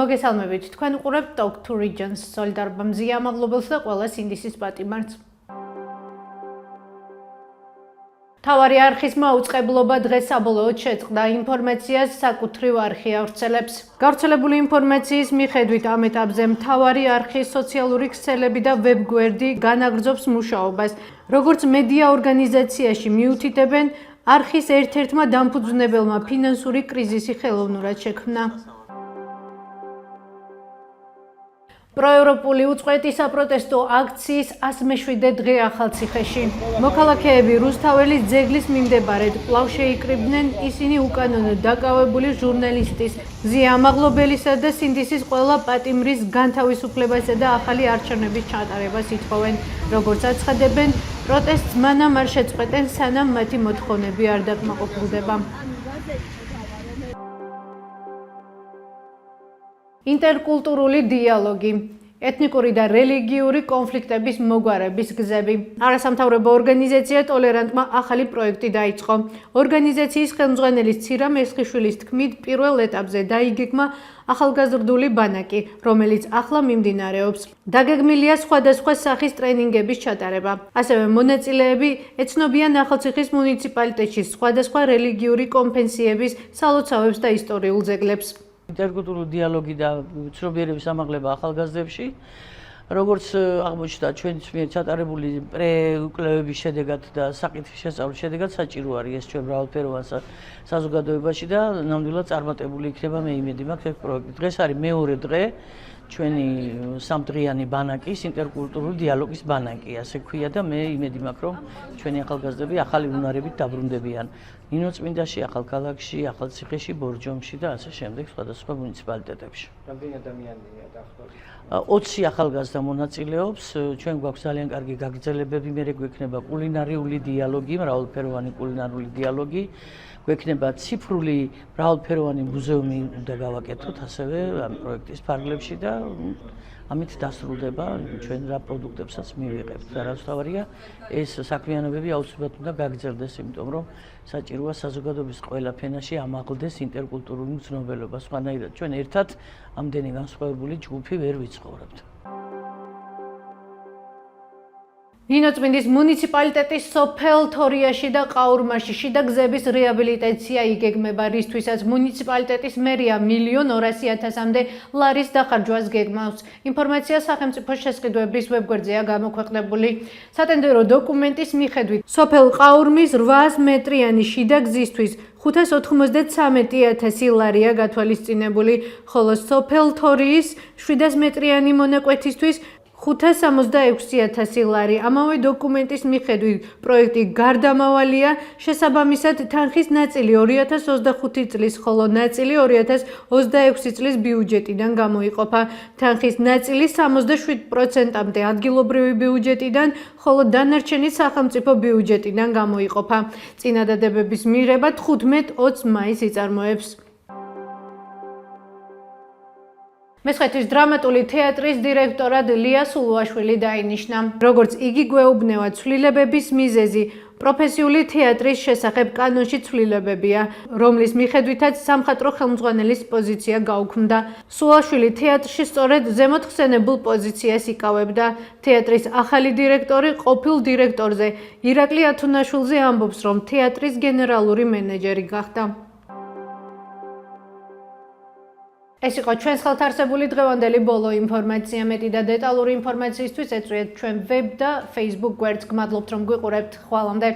მოგესალმებით, თქვენ უყურებთ Talk to Regions სოლიდარობა მზია მადლობელს და ყველა სინდისის პატიმარს. თავარი არხის მაუწყებლობა დღეს საბოლოოდ შეწყდა ინფორმაციას საკუთრივ არხი ავრცელებს. გავრცელებული ინფორმაციის მიხედვით ამ ეტაპზე მთავარი არხის სოციალური ქსელები და ვებგვერდი განაგრძობს მუშაობას. როგორც მედია ორგანიზაციაში მიუთითებენ, არხის ერთ-ერთმა დამფუძნებელმა ფინანსური კრიზისი ხელოვნურად შექმნა. პროევროპული უწყვეტი საპროტესტო აქციის 107 დღე ახალციხეში. მოქალაქეები რუსთაველის ძეგლის მიმდებარედ კვლავ შეიკრიბნენ ისინი უკანონოდ დაკავებული ჟურნალისტის, მზია ამაღლობელისა და სინდისის ყველა პატიმრის განთავისუფლებასა და ახალი არჩევნების ჩატარებას ითხოვენ. როგორც აცხადებენ, პროტესტს მანამ არ შეწყვეტენ, სანამ მათი მოთხოვნები არ დაკმაყოფილდება. ინტერკულტურული დიალოგი, ეთნიკური და რელიგიური კონფლიქტების მოგვარების გზები. არასამთავრობო ორგანიზაცია ტოლერანტმა ახალი პროექტი დაიწყო. ორგანიზაციის ხელმძღვანელის ცირამ ესხიშვილის თქმით, პირველ ეტაპზე დაიგეგმა ახალგაზრდული ბანაკი, რომელიც ახლა მიმდინარეობს. დაგეგმილია სხვადასხვა სახის ტრენინგების ჩატარება. ასევე მონაწილეები ეცნობიან ახალციხის მუნიციპალიტეტში სხვადასხვა რელიგიური კონფესიების სალოცავებს და ისტორიულ ძეგლებს. ინტერკულტურული დიალოგი და ცნობიერების ამაღლება ახალგაზრდებში, როგორც აღმოჩნდა ჩვენს მიერ ჩატარებული პრეკვლევების შედეგად და საკითხის შესწავლის შედეგად საჭირო არის ეს ჩვენ მრავალფეროვან საზოგადოებაში და ნამდვილად წარმატებული იქნება მე იმედი მაქვს ეს პროექტი. დღეს არის მეორე დღე ჩვენი სამდღიანი ბანაკის ინტერკულტურული დიალოგის ბანაკი, ასე ქვია და მე იმედი მაქვს რომ ჩვენი ახალგაზრდები ახალი უნარებით დაბრუნდებიან. ნინოწმინდაში, ახალქალაქში, ახალციხეში, ბორჯომში და ასე შემდეგ სხვადასხვა მუნიციპალიტეტებში. რამდენი ადამიანია დაახლოებით? 20 ახალგაზრდა მონაწილეობს. ჩვენ გვაქვს ძალიან კარგი გაგრძელებები, მერე გვექნება კულინარიული დიალოგი, მრავალფეროვანი კულინარული დიალოგი, გვექნება ციფრული მრავალფეროვანი მუზეუმი უნდა გავაკეთოთ ასევე ამ პროექტის ფარგლებში და ამით დასრულდება ჩვენ რა პროდუქტებსაც მივიღებთ. არასთავარია ეს საქმიანობები აუცილებლად უნდა გაგრძელდეს, იმიტომ რომ საჭიროა საზოგადოების ყველა ფენაში ამაღლდეს ინტერკულტურული მგრძნობელობა. სხვანაირად ჩვენ ერთად ამდენი განსხვავებული ჯგუფი ვერ ვიცხოვრებთ. ნინოწმინდის მუნიციპალიტეტის სოფელ თორიაში და ყაურმაში შიდა გზების რეაბილიტაცია იგეგმება, რისთვისაც მუნიციპალიტეტის მერია 1.200.000-მდე ლარის დახარჯვას გეგმავს. ინფორმაცია სახელმწიფო შესყიდვების ვებგვერდზეა გამოქვეყნებული. სატენდერო დოკუმენტის მიხედვით, სოფელ ყაურმის 800 მეტრიანი შიდა გზისთვის 593.000 ლარია გათვალისწინებული, ხოლო სოფელ თორიის 700 მეტრიანი მონაკვეთისთვის 566.000 ლარი. ამავე დოკუმენტის მიხედვით პროექტი გარდამავალია, შესაბამისად თანხის ნაწილი 2025 წლის, ხოლო ნაწილი 2026 წლის ბიუჯეტიდან გამოიყოფა. თანხის ნაწილი 67%-მდე ადგილობრივი ბიუჯეტიდან, ხოლო დანარჩენი სახელმწიფო ბიუჯეტიდან გამოიყოფა. წინადადებების მიღება 15-20 მაისს იწარმოებს. მესხეთის დრამატული თეატრის დირექტორად ლია სულუაშვილი დაინიშნა. როგორც იგი გვეუბნება, ცვლილებების მიზეზი პროფესიული თეატრის შესახებ კანონში ცვლილებებია, რომლის მიხედვითაც სამხატვრო ხელმძღვანელის პოზიცია გაუქმდა. სულუაშვილი თეატრში სწორედ ზემოთ ხსენებულ პოზიციას იკავებდა. თეატრის ახალი დირექტორი ყოფილ დირექტორზე ირაკლი ათუნაშვილზე ამბობს, რომ თეატრის გენერალური მენეჯერი გახდა. ეს იყო ჩვენს ხელთ არსებული დღევანდელი ბოლო ინფორმაცია. მეტი და დეტალური ინფორმაციისთვის ეწვიეთ ჩვენ ვებ და Facebook გვერდს. გმადლობთ რომ გვიყურებთ. ხვალამდე.